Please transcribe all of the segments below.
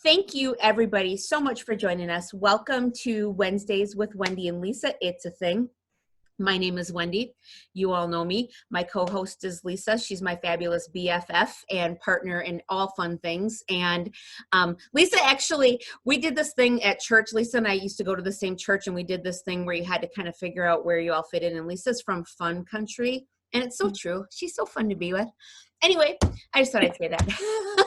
Thank you, everybody, so much for joining us. Welcome to Wednesdays with Wendy and Lisa. It's a thing. My name is Wendy. You all know me. My co-host is Lisa. She's my fabulous BFF and partner in all fun things. And Lisa, actually, we did this thing at church. Lisa and I used to go to the same church, and we did this thing where you had to kind of figure out where you all fit in. And Lisa's from fun country, and it's so true. She's so fun to be with. Anyway, I just thought I'd say that.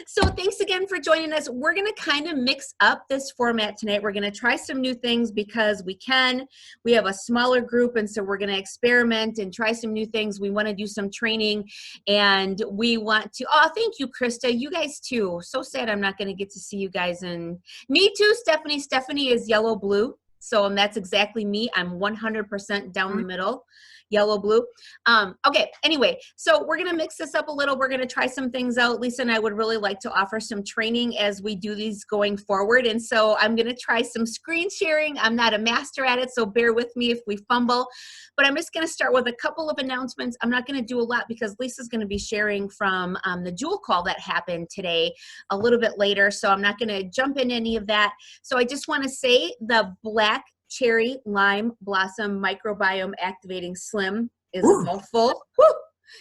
So thanks again for joining us. We're going to kind of mix up this format tonight. We're going to try some new things because we can. We have a smaller group, and so we're going to experiment and try some new things. We want to do some training, and we want to, oh, thank you, Krista. You guys too. So sad I'm not going to get to see you guys. And me too, Stephanie. Stephanie is yellow blue. So that's exactly me. I'm 100% down the middle. Yellow, blue. Okay, anyway, so we're going to mix this up a little. We're going to try some things out. Lisa and I would really like to offer some training as we do these going forward. And so I'm going to try some screen sharing. I'm not a master at it, so bear with me if we fumble. But I'm just going to start with a couple of announcements. I'm not going to do a lot because Lisa's going to be sharing from the Jewel call that happened today a little bit later. So I'm not going to jump into any of that. So I just want to say the Black Cherry Lime Blossom Microbiome Activating Slim is a mouthful.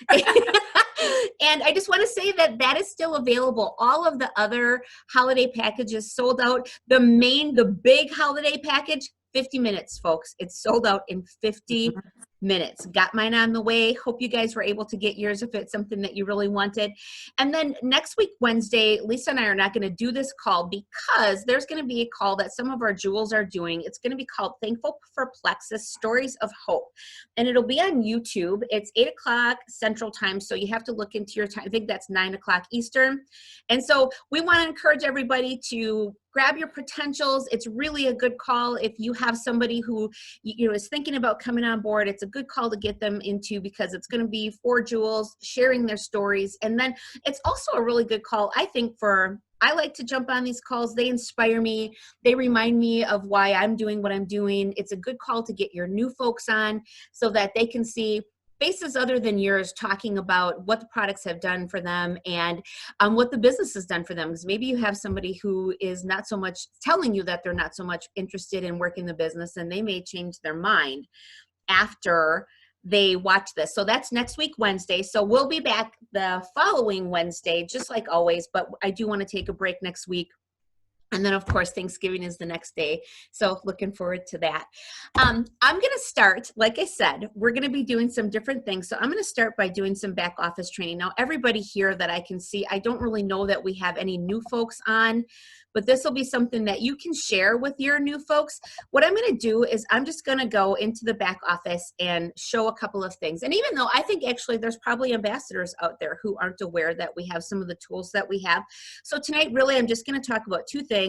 And I just want to say that that is still available. All of the other holiday packages sold out. The big holiday package, 50 minutes, folks. It's sold out in 50 minutes. Got mine on the way. Hope you guys were able to get yours if it's something that you really wanted. And then next week, Wednesday, Lisa and I are not going to do this call because there's going to be a call that some of our jewels are doing. It's going to be called Thankful for Plexus Stories of Hope. And it'll be on YouTube. It's 8 o'clock Central Time, so you have to look into your time. I think that's 9 o'clock Eastern. And so we want to encourage everybody to grab your potentials. It's really a good call if you have somebody who is thinking about coming on board. It's a good call to get them into because it's going to be 4 jewels sharing their stories. And then it's also a really good call, I think, I like to jump on these calls. They inspire me. They remind me of why I'm doing what I'm doing. It's a good call to get your new folks on so that they can see faces other than yours talking about what the products have done for them and what the business has done for them. Because maybe you have somebody who is not so much telling you that they're not so much interested in working the business, and they may change their mind after they watch this. So that's next week, Wednesday. So we'll be back the following Wednesday, just like always, but I do want to take a break next week. And then, of course, Thanksgiving is the next day. So looking forward to that. I'm going to start, like I said, we're going to be doing some different things. So I'm going to start by doing some back office training. Now, everybody here that I can see, I don't really know that we have any new folks on, but this will be something that you can share with your new folks. What I'm going to do is I'm just going to go into the back office and show a couple of things. And even though I think actually there's probably ambassadors out there who aren't aware that we have some of the tools that we have. So tonight, really, I'm just going to talk about 2 things.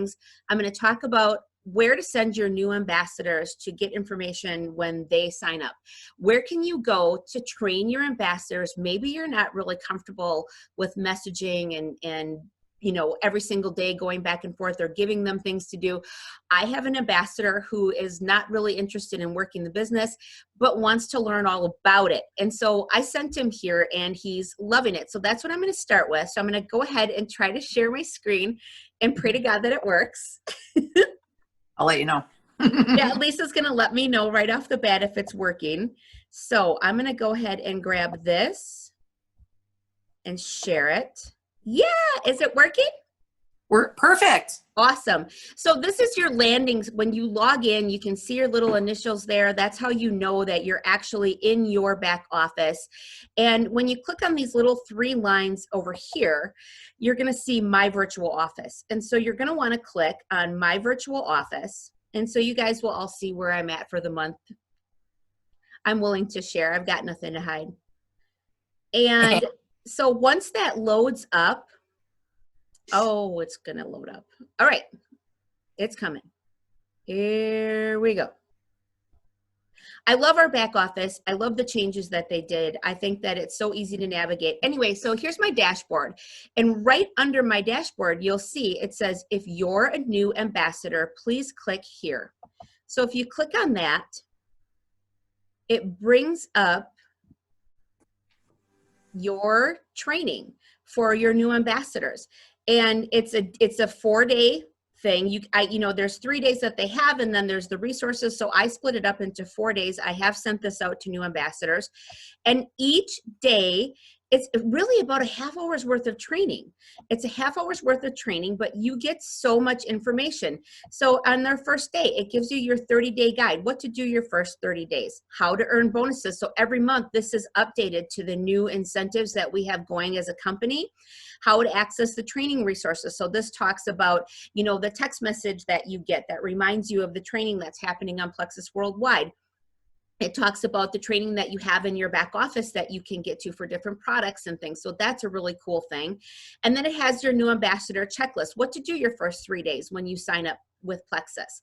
I'm going to talk about where to send your new ambassadors to get information when they sign up. Where can you go to train your ambassadors? Maybe you're not really comfortable with messaging and every single day going back and forth or giving them things to do. I have an ambassador who is not really interested in working the business, but wants to learn all about it. And so I sent him here and he's loving it. So that's what I'm going to start with. So I'm going to go ahead and try to share my screen and pray to God that it works. I'll let you know. Yeah, Lisa's going to let me know right off the bat if it's working. So I'm going to go ahead and grab this and share it. Yeah, is it working? We're perfect. Awesome. So this is your landings. When you log in, you can see your little initials there. That's how you know that you're actually in your back office. And when you click on these little 3 lines over here, you're going to see My Virtual Office. And so you're going to want to click on My Virtual Office. And so you guys will all see where I'm at for the month. I'm willing to share. I've got nothing to hide. And so once that loads up, oh, it's going to load up. All right. It's coming. Here we go. I love our back office. I love the changes that they did. I think that it's so easy to navigate. Anyway, so here's my dashboard. And right under my dashboard, you'll see it says, if you're a new ambassador, please click here. So if you click on that, it brings up your training for your new ambassadors. And it's a 4-day thing. There's 3 days that they have, and then there's the resources. So I split it up into 4 days. I have sent this out to new ambassadors, and each day it's really about a half hour's worth of training. It's a half hour's worth of training, but you get so much information. So on their first day, it gives you your 30-day guide, what to do your first 30 days, how to earn bonuses. So every month this is updated to the new incentives that we have going as a company, how to access the training resources. So this talks about, the text message that you get that reminds you of the training that's happening on Plexus Worldwide. It talks about the training that you have in your back office that you can get to for different products and things. So that's a really cool thing. And then it has your new ambassador checklist, what to do your first 3 days when you sign up with Plexus,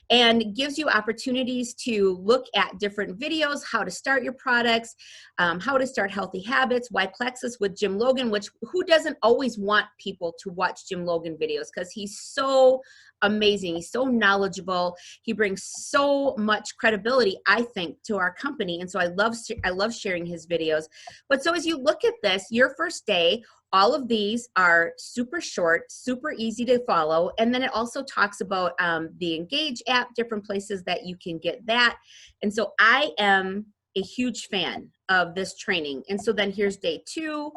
and gives you opportunities to look at different videos, how to start your products, how to start healthy habits, why Plexus with Jim Logan, which who doesn't always want people to watch Jim Logan videos, because he's so amazing. He's so knowledgeable. He brings so much credibility, I think, to our company. And so I love sharing his videos. But so as you look at this, your first day, all of these are super short, super easy to follow. And then it also talks about the Engage app, different places that you can get that. And so I am a huge fan of this training. And so then here's day 2.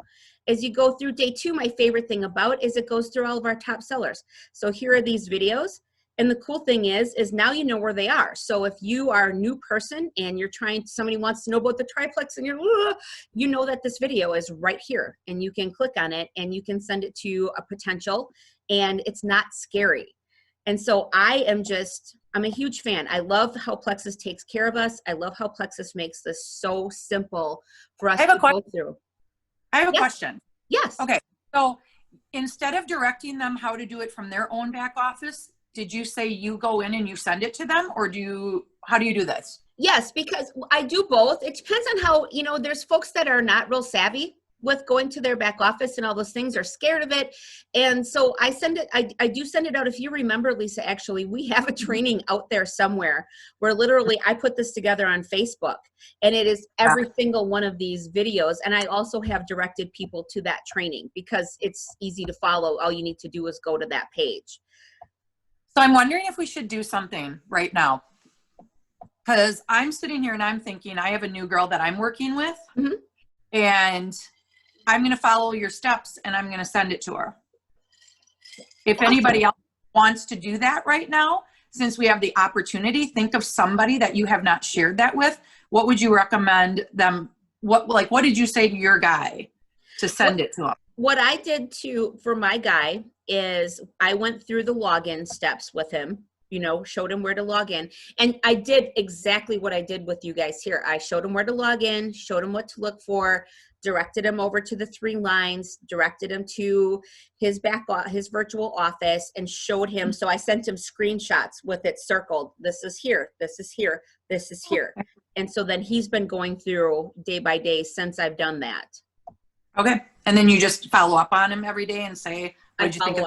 As you go through day 2, my favorite thing about is it goes through all of our top sellers. So here are these videos. And the cool thing is now you know where they are. So if you are a new person and somebody wants to know about the triplex and you know that this video is right here, and you can click on it and you can send it to a potential, and it's not scary. And so I'm a huge fan. I love how Plexus takes care of us. I love how Plexus makes this so simple for us to go through. I have a question. Yes. Okay. So instead of directing them how to do it from their own back office, did you say you go in and you send it to them, or how do you do this? Yes, because I do both. It depends on how, there's folks that are not real savvy with going to their back office and all those things, are scared of it. And so I send it, I do send it out. If you remember, Lisa, actually, we have a training out there somewhere where literally I put this together on Facebook, and it is every single one of these videos. And I also have directed people to that training because it's easy to follow. All you need to do is go to that page. So I'm wondering if we should do something right now, because I'm sitting here and I'm thinking, I have a new girl that I'm working with, and I'm going to follow your steps and I'm going to send it to her. If anybody else wants to do that right now, since we have the opportunity, think of somebody that you have not shared that with. What would you recommend them? What did you say to your guy to send it to him? What I did for my guy is I went through the login steps with him, showed him where to log in. And I did exactly what I did with you guys here. I showed him where to log in, showed him what to look for, directed him over to the 3 lines, directed him to his virtual office, and showed him. So I sent him screenshots with it circled. This is here, this is here, this is here. And so then he's been going through day by day since I've done that. Okay. And then you just follow up on him every day and say, what did you think of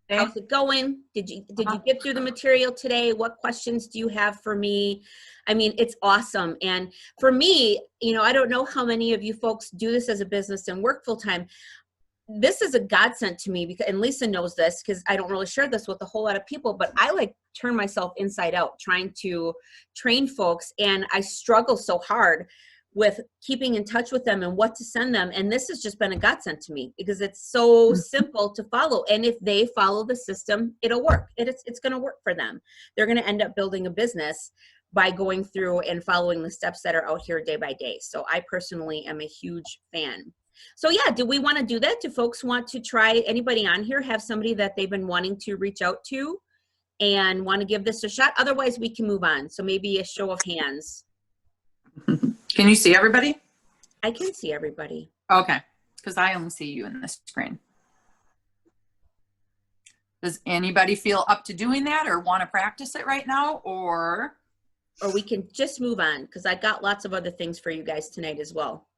today? How's it going? Did you get through the material today? What questions do you have for me? I mean, it's awesome. And for me, I don't know how many of you folks do this as a business and work full time. This is a godsend to me, and Lisa knows this because I don't really share this with a whole lot of people, but I turn myself inside out trying to train folks, and I struggle so hard with keeping in touch with them and what to send them. And this has just been a godsend to me because it's so simple to follow. And if they follow the system, it'll work. It's going to work for them. They're going to end up building a business by going through and following the steps that are out here day by day. So I personally am a huge fan. So yeah, do we want to do that? Do folks want to try, anybody on here have somebody that they've been wanting to reach out to and want to give this a shot? Otherwise we can move on. So maybe a show of hands. Can you see everybody? I can see everybody. Okay, because I only see you in this screen. Does anybody feel up to doing that or want to practice it right now? Or we can just move on because I got lots of other things for you guys tonight as well.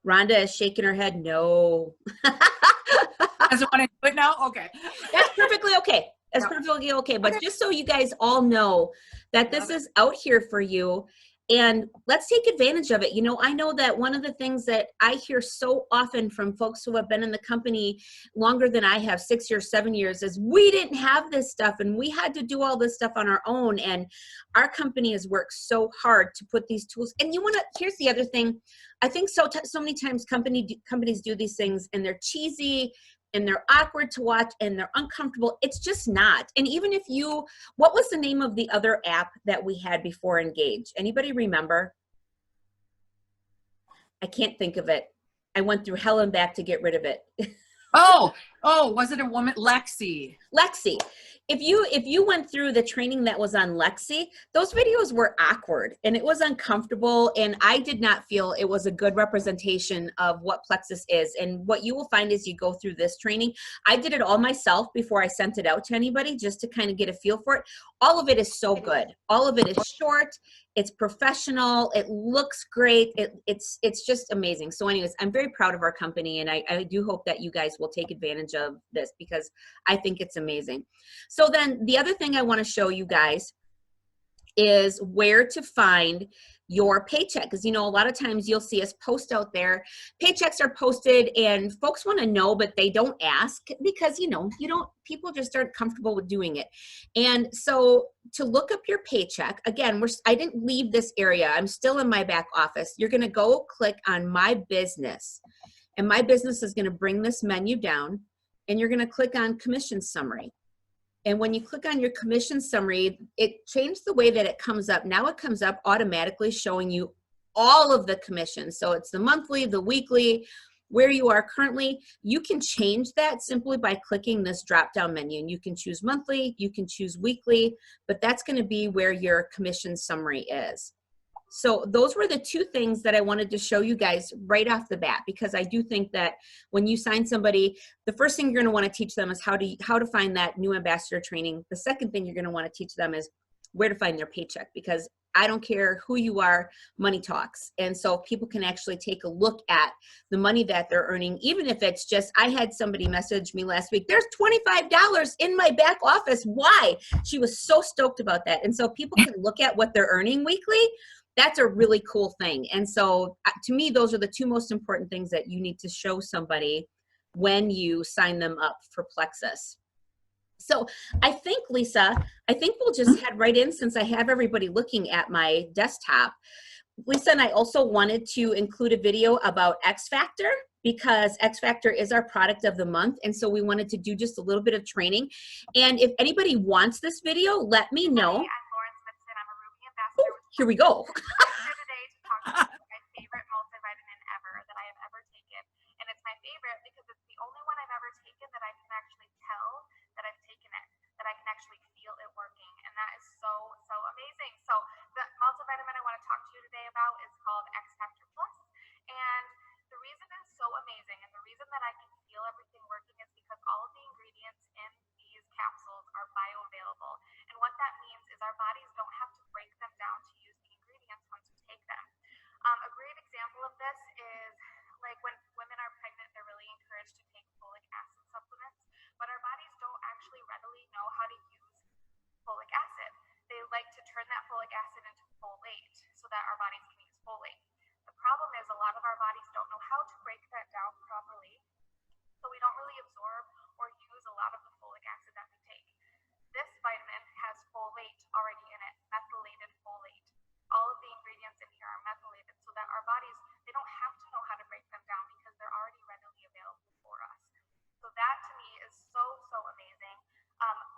Rhonda is shaking her head. No. Doesn't want to do it now? Okay. That's perfectly okay. That's perfectly okay. But just so you guys all know that this is out here for you. And let's take advantage of it. You know, I know that one of the things that I hear so often from folks who have been in the company longer than I have, 6 years, 7 years, is we didn't have this stuff and we had to do all this stuff on our own. And our company has worked so hard to put these tools. And you want to, here's the other thing. I think so many times companies do these things and they're cheesy and they're awkward to watch and they're uncomfortable. It's just not. And even if you, what was the name of the other app that we had before Engage? Anybody remember? I can't think of it. I went through hell and back to get rid of it. Oh, was it a woman? Lexi. Lexi. If you went through the training that was on Lexi, those videos were awkward and it was uncomfortable, and I did not feel it was a good representation of what Plexus is. And what you will find as you go through this training, I did it all myself before I sent it out to anybody just to kind of get a feel for it. All of it is so good. All of it is short. It's professional. It looks great. It's just amazing. So anyways, I'm very proud of our company, and I do hope that you guys will take advantage of this because I think it's amazing. So then the other thing I want to show you guys is where to find your paycheck. Because, you know, a lot of times you'll see us post out there. Paychecks are posted and folks want to know, but they don't ask because, you know, people just aren't comfortable with doing it. And so to look up your paycheck, again, I didn't leave this area. I'm still in my back office. You're going to go click on My Business, and My Business is going to bring this menu down, and you're going to click on Commission Summary. And when you click on your commission summary, it changed the way that it comes up. Now it comes up automatically showing you all of the commissions. So it's the monthly, the weekly, where you are currently. You can change that simply by clicking this drop-down menu. And you can choose monthly, you can choose weekly, but that's going to be where your commission summary is. So those were the two things that I wanted to show you guys right off the bat, because I do think that when you sign somebody, the first thing you're going to want to teach them is how to find that new ambassador training. The second thing you're going to want to teach them is where to find their paycheck, because I don't care who you are, money talks. And so people can actually take a look at the money that they're earning, even if it's just, I had somebody message me last week, there's $25 in my back office. Why? She was so stoked about that. And so people can look at what they're earning weekly. That's a really cool thing. And so to me, those are the two most important things that you need to show somebody when you sign them up for Plexus. So I think, Lisa, we'll just head right in since I have everybody looking at my desktop. Lisa and I also wanted to include a video about XFactor, because XFactor is our product of the month. And so we wanted to do just a little bit of training. And if anybody wants this video, let me know. Oh, here we go. Here today to talk about my favorite multivitamin ever that I have ever taken. And it's my favorite because it's the only one I've ever taken that I can actually tell that I've taken it, that I can actually feel it working. And that is so, so amazing. So the multivitamin I want to talk to you today about is called XFactor Plus. And the reason it's so amazing and the reason that I can feel everything working is because all of the ingredients in these capsules are bioavailable. And what that means is our bodies don't have to break them down to use the ingredients once we take them. A great example of this is like when women are pregnant, they're really encouraged to take folic acid supplements, but our bodies don't actually readily know how to use folic acid. They like to turn that folic acid into folate so that our bodies can use folate. The problem is a lot of our bodies don't know how to break that down properly, so we don't really absorb or use a lot of the folic acid that we take. This vitamin has folate already in it, methylated folate. All of the ingredients in here are methylated so that our bodies, they don't have to know how to break them down because they're already readily available for us. So that to me is so, so amazing.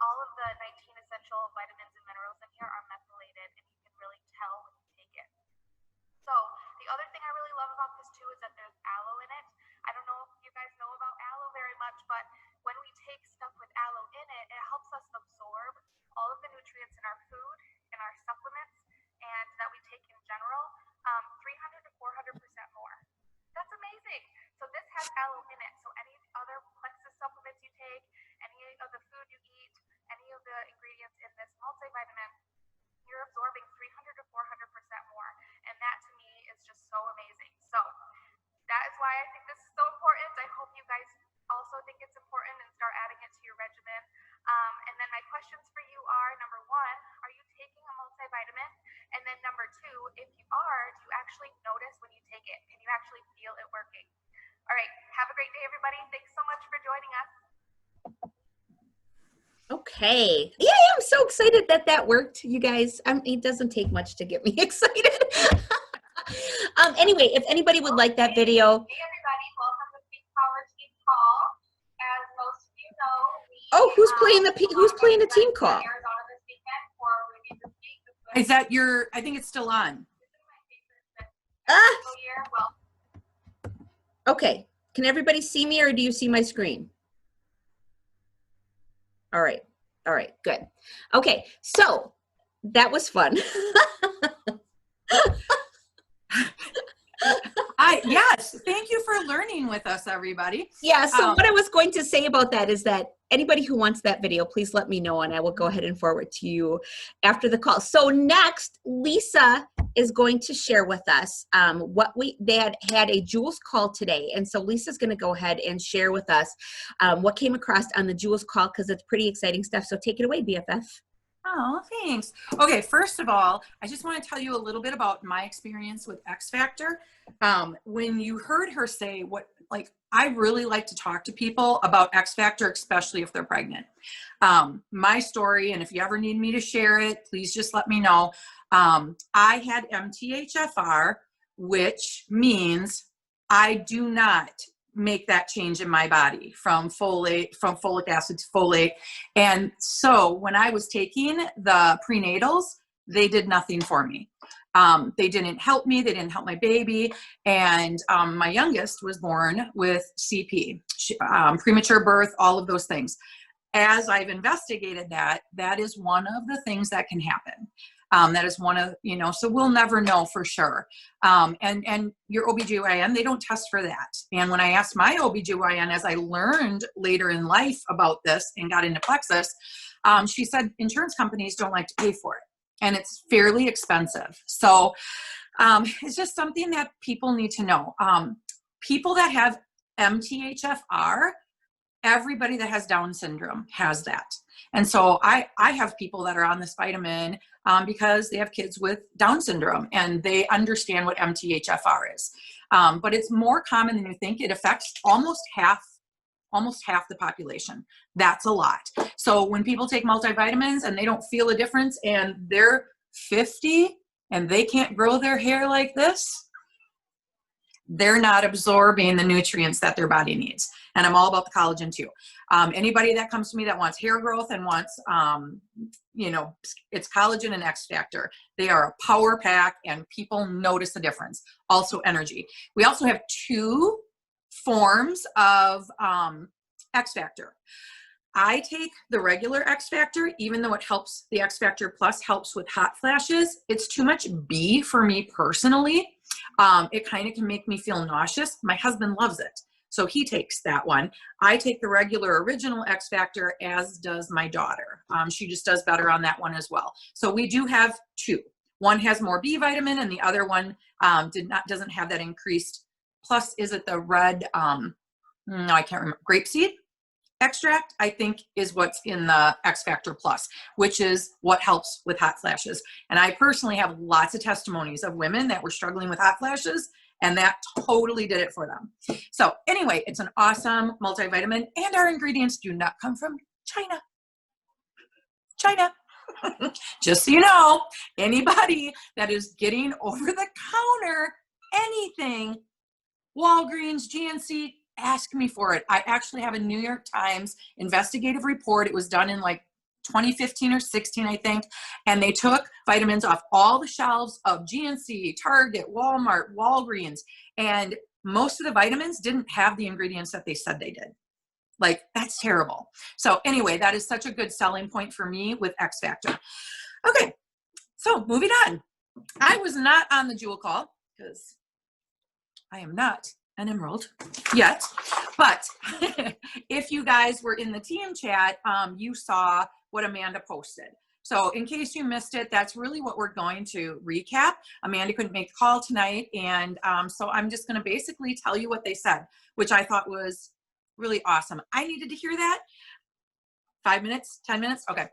All of the 19 essential vitamins and minerals in here are methylated, and you can really tell when you take it. So the other thing I really love about this too is that there's aloe in it. I don't know if you guys know about aloe very much, but when we take stuff with aloe in it, it helps us absorb all of the nutrients in our food, in our supplements, and that we take in general, 300 to 400% more. That's amazing. So this has aloe in it. So any other Plexus supplements you take, any of the food you eat, any of the ingredients in this multivitamin, you're absorbing 300 to 400% more. And that to me is just so amazing. So that is why I think this is so important. I hope you guys also think it's important and start adding it to your regimen Okay. Yeah, I'm so excited that that worked, you guys. It doesn't take much to get me excited. Anyway, if anybody would like that video. Hey everybody, welcome to Peak Power Team Call. As most of you know, Oh, who's playing the team call? Arizona this weekend for Wendy this week. Is that I think it's still on. Ah, Year. Well, okay. Can everybody see me or do you see my screen? All right. All right, good. Okay, so that was fun. Yes, thank you for learning with us, everybody. Yeah, so what I was going to say about that is that anybody who wants that video, please let me know and I will go ahead and forward to you after the call. So next, Lisa is going to share with us they had a Jules call today. And so Lisa's going to go ahead and share with us what came across on the Jules call because it's pretty exciting stuff. So take it away, BFF. Oh, thanks. Okay, first of all, I just want to tell you a little bit about my experience with XFactor. When you heard her say I really like to talk to people about XFactor, especially if they're pregnant. My story, and if you ever need me to share it, please just let me know. I had MTHFR, which means I do not make that change in my body from folic acid to folate. And so when I was taking the prenatals, they did nothing for me. They didn't help me. They didn't help my baby. And my youngest was born with CP, premature birth, all of those things. As I've investigated that is one of the things that can happen. That is one of, so we'll never know for sure. And your OBGYN, they don't test for that. And when I asked my OBGYN, as I learned later in life about this and got into Plexus, she said insurance companies don't like to pay for it. And it's fairly expensive. So it's just something that people need to know. People that have MTHFR, everybody that has Down syndrome has that. And so I have people that are on this vitamin because they have kids with Down syndrome and they understand what MTHFR is. But it's more common than you think. It affects almost half the population. That's a lot. So when people take multivitamins and they don't feel a difference and they're 50 and they can't grow their hair like this, they're not absorbing the nutrients that their body needs. And I'm all about the collagen too. Anybody that comes to me that wants hair growth and wants, it's collagen and XFactor. They are a power pack and people notice the difference. Also energy. We also have 2 forms of XFactor. I take the regular XFactor, even though it helps, the XFactor Plus helps with hot flashes. It's too much B for me personally. It kind of can make me feel nauseous. My husband loves it, so he takes that one. I take the regular original XFactor, as does my daughter. She just does better on that one as well. So we do have 2. One has more B vitamin, and the other one doesn't have that increased. Plus, is it the red? No, I can't remember. Grapeseed extract, I think, is what's in the XFactor Plus, which is what helps with hot flashes. And I personally have lots of testimonies of women that were struggling with hot flashes, and that totally did it for them. So anyway, it's an awesome multivitamin, and our ingredients do not come from China. Just so you know, anybody that is getting over the counter anything, Walgreens, GNC, ask me for it. I actually have a New York Times investigative report. It was done in like 2015 or 16, I think. And they took vitamins off all the shelves of GNC, Target, Walmart, Walgreens. And most of the vitamins didn't have the ingredients that they said they did. Like, that's terrible. So anyway, that is such a good selling point for me with XFactor. Okay, so moving on. I was not on the Jewel call because I am not an emerald yet, but if you guys were in the team chat, you saw what Amanda posted. So in case you missed it, that's really what we're going to recap. Amanda couldn't make the call tonight, and so I'm just going to basically tell you what they said, which I thought was really awesome. I needed to hear that. 5 minutes, 10 minutes? Okay.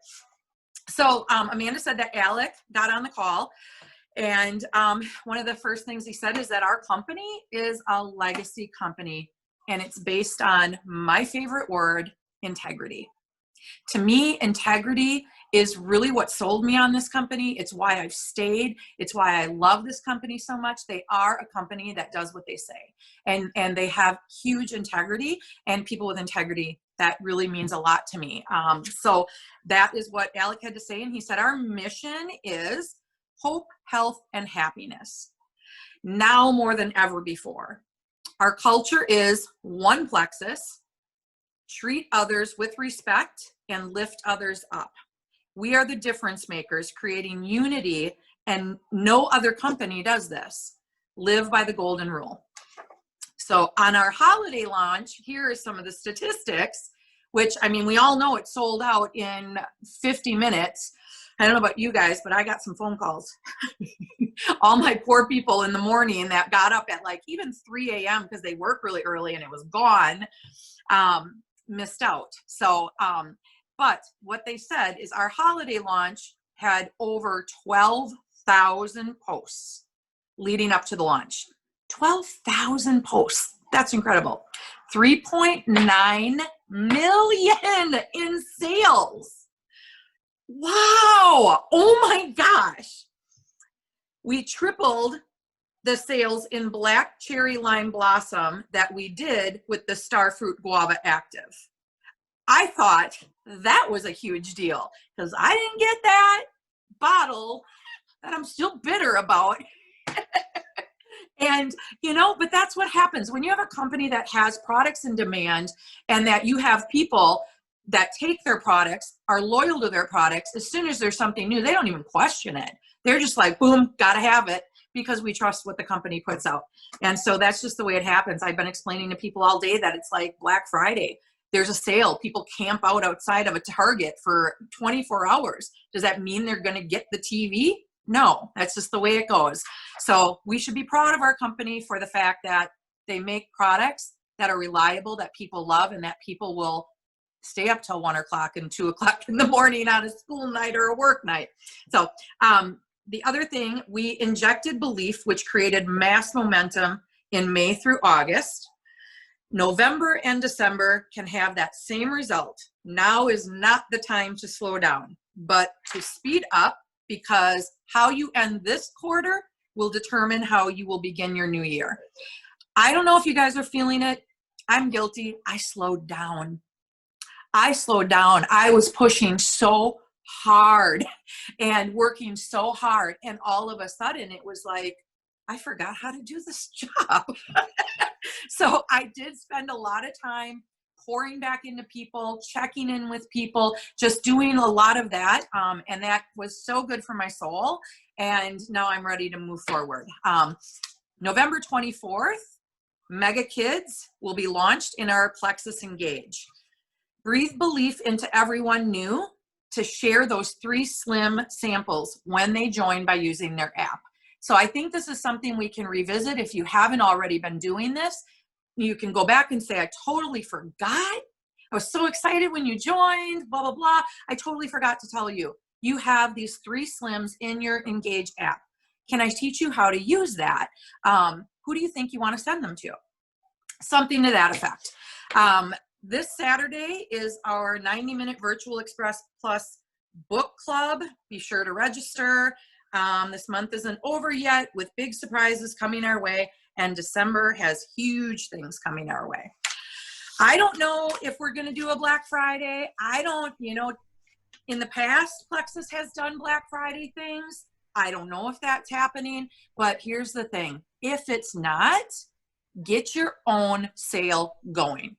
So Amanda said that Alec got on the call, and one of the first things he said is that our company is a legacy company, and it's based on my favorite word, integrity. To me, integrity is really what sold me on this company. It's why I've stayed. It's why I love this company so much. They are a company that does what they say, and they have huge integrity, and people with integrity, that really means a lot to me. So that is what Alec had to say. And he said, our mission is hope, health, and happiness. Now more than ever before. Our culture is one plexus, treat others with respect, and lift others up. We are the difference makers, creating unity, and no other company does this. Live by the golden rule. So on our holiday launch, here are some of the statistics, which, I mean, we all know it sold out in 50 minutes. I don't know about you guys, but I got some phone calls. All my poor people in the morning that got up at like even 3 a.m. because they work really early and it was gone, missed out. So, but what they said is our holiday launch had over 12,000 posts leading up to the launch. 12,000 posts. That's incredible. 3.9 million in sales. Wow. Oh my gosh. We tripled the sales in Black Cherry Lime Blossom that we did with the Starfruit Guava Active. I thought that was a huge deal because I didn't get that bottle that I'm still bitter about. And, you know, but that's what happens when you have a company that has products in demand and that you have people that take their products, are loyal to their products. As soon as there's something new, they don't even question it. They're just like, boom, gotta have it because we trust what the company puts out. And so that's just the way it happens. I've been explaining to people all day that it's like Black Friday. There's a sale. People camp out outside of a Target for 24 hours. Does that mean they're going to get the TV? No, that's just the way it goes. So we should be proud of our company for the fact that they make products that are reliable, that people love, and that people will stay up till 1 o'clock and 2 o'clock in the morning on a school night or a work night. So the other thing, we injected belief, which created mass momentum in May through August. November and December can have that same result. Now is not the time to slow down, but to speed up, because how you end this quarter will determine how you will begin your new year. I don't know if you guys are feeling it. I'm guilty. I slowed down. I was pushing so hard and working so hard. And all of a sudden it was like, I forgot how to do this job. So I did spend a lot of time pouring back into people, checking in with people, just doing a lot of that. And that was so good for my soul. And now I'm ready to move forward. November 24th, Mega Kids will be launched in our Plexus Engage. Breathe belief into everyone new to share those 3 slim samples when they join by using their app. So I think this is something we can revisit. If you haven't already been doing this, you can go back and say, I totally forgot. I was so excited when you joined, blah, blah, blah. I totally forgot to tell you. You have these 3 slims in your Engage app. Can I teach you how to use that? Who do you think you want to send them to? Something to that effect. This Saturday is our 90-minute Virtual Express Plus book club. Be sure to register. This month isn't over yet with big surprises coming our way, and December has huge things coming our way. I don't know if we're going to do a Black Friday. I don't, in the past, Plexus has done Black Friday things. I don't know if that's happening, but here's the thing. If it's not, get your own sale going.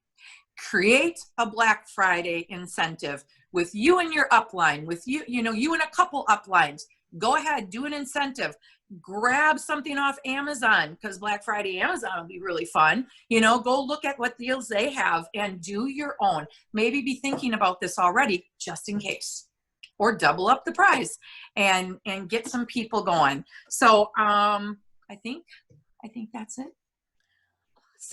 Create a Black Friday incentive with you and your upline, with you and a couple uplines. Go ahead, do an incentive. Grab something off Amazon, because Black Friday Amazon will be really fun. Go look at what deals they have and do your own. Maybe be thinking about this already, just in case, or double up the price and get some people going. So I think that's it.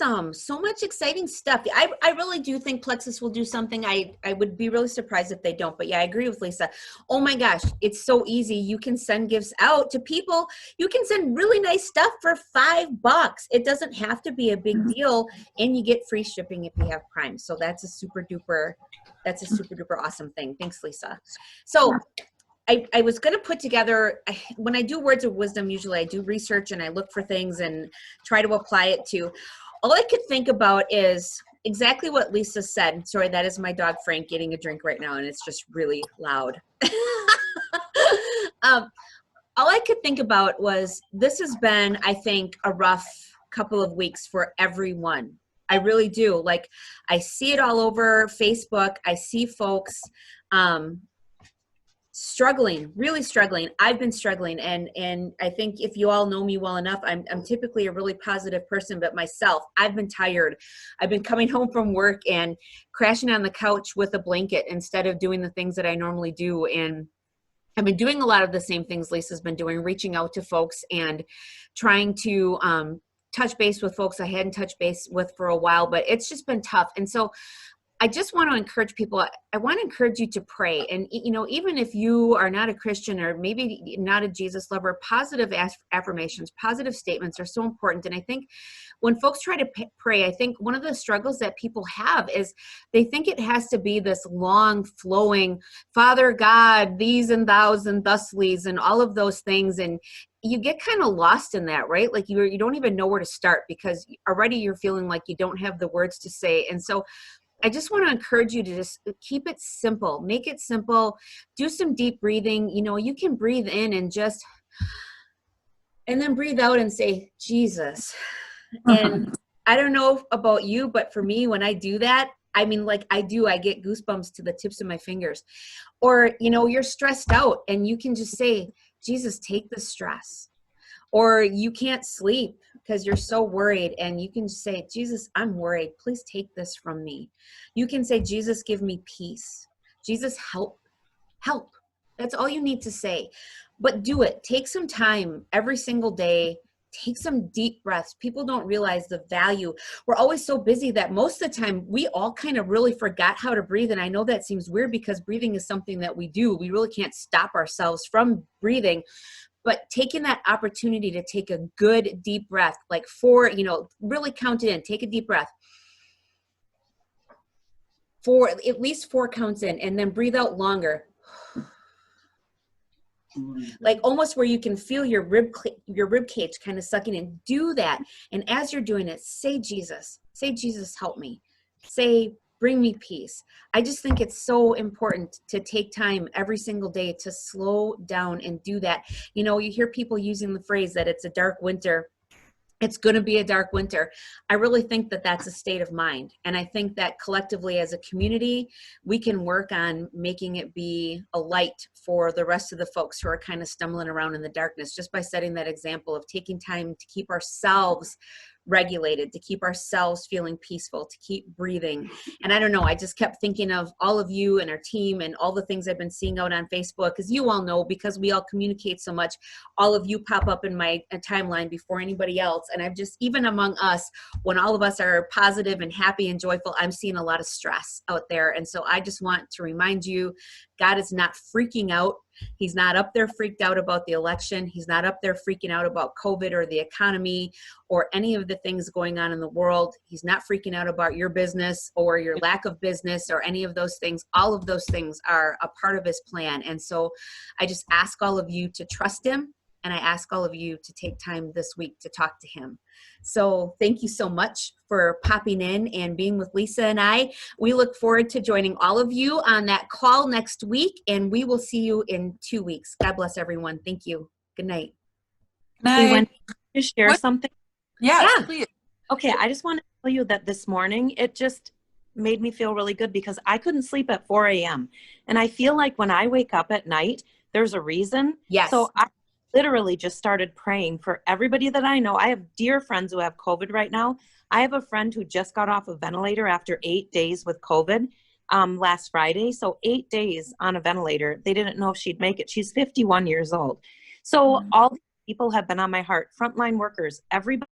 awesome. So much exciting stuff. I really do think Plexus will do something. I would be really surprised if they don't. But yeah, I agree with Lisa. Oh my gosh, it's so easy. You can send gifts out to people. You can send really nice stuff for $5. It doesn't have to be a big deal, and you get free shipping if you have Prime. So that's a super duper awesome thing. Thanks, Lisa. So I was going to put together, when I do words of wisdom, usually I do research and I look for things and try to apply it to. All I could think about is exactly what Lisa said. Sorry, that is my dog Frank getting a drink right now, and it's just really loud. All I could think about was this has been, I think, a rough couple of weeks for everyone. I really do. Like, I see it all over Facebook. I see folks struggling, really struggling. I've been struggling. And I think if you all know me well enough, I'm typically a really positive person, but myself, I've been tired. I've been coming home from work and crashing on the couch with a blanket instead of doing the things that I normally do. And I've been doing a lot of the same things Lisa's been doing, reaching out to folks and trying to touch base with folks I hadn't touched base with for a while, but it's just been tough. And so I just want to encourage people. I want to encourage you to pray. And, you know, even if you are not a Christian or maybe not a Jesus lover, positive affirmations, positive statements are so important. And I think when folks try to pray, I think one of the struggles that people have is they think it has to be this long flowing, Father God, these and thous and thuslies and all of those things. And you get kind of lost in that, right? Like you don't even know where to start because already you're feeling like you don't have the words to say. And so I just want to encourage you to just keep it simple, make it simple, do some deep breathing. You know, you can breathe in and then breathe out and say, Jesus. And I don't know about you, but for me, when I do that, I mean, like I get goosebumps to the tips of my fingers. Or, you know, you're stressed out and you can just say, Jesus, take the stress. Or you can't sleep because you're so worried and you can say, Jesus, I'm worried. Please take this from me. You can say, Jesus, give me peace. Jesus, help. That's all you need to say. But do it. Take some time every single day. Take some deep breaths. People don't realize the value. We're always so busy that most of the time we all kind of really forgot how to breathe. And I know that seems weird because breathing is something that we do. We really can't stop ourselves from breathing. But taking that opportunity to take a good deep breath, like really count it in, take a deep breath. For at least 4 counts in, and then breathe out longer. Like almost where you can feel your rib cage kind of sucking in. Do that. And as you're doing it, say, Jesus, help me. Say, bring me peace. I just think it's so important to take time every single day to slow down and do that. You know, you hear people using the phrase that it's a dark winter. It's going to be a dark winter. I really think that that's a state of mind. And I think that collectively as a community, we can work on making it be a light for the rest of the folks who are kind of stumbling around in the darkness, just by setting that example of taking time to keep ourselves regulated, to keep ourselves feeling peaceful, to keep breathing. And I don't know, I just kept thinking of all of you and our team and all the things I've been seeing out on Facebook, because you all know, because we all communicate so much, all of you pop up in my timeline before anybody else. And I've just, even among us, when all of us are positive and happy and joyful, I'm seeing a lot of stress out there. And so I just want to remind you, God is not freaking out. He's not up there freaked out about the election. He's not up there freaking out about COVID or the economy or any of the things going on in the world. He's not freaking out about your business or your lack of business or any of those things. All of those things are a part of his plan. And so I just ask all of you to trust him. And I ask all of you to take time this week to talk to him. So thank you so much for popping in and being with Lisa and I. We look forward to joining all of you on that call next week, and we will see you in 2 weeks. God bless everyone. Thank you. Good night. Hey, Wendy, can you share something? Yes, Yeah. please. Okay, I just want to tell you that this morning, it just made me feel really good because I couldn't sleep at 4 a.m. And I feel like when I wake up at night, there's a reason. Yes. So I literally just started praying for everybody that I know. I have dear friends who have COVID right now. I have a friend who just got off a ventilator after 8 days with COVID last Friday. So 8 days on a ventilator. They didn't know if she'd make it. She's 51 years old. So all these people have been on my heart, frontline workers, everybody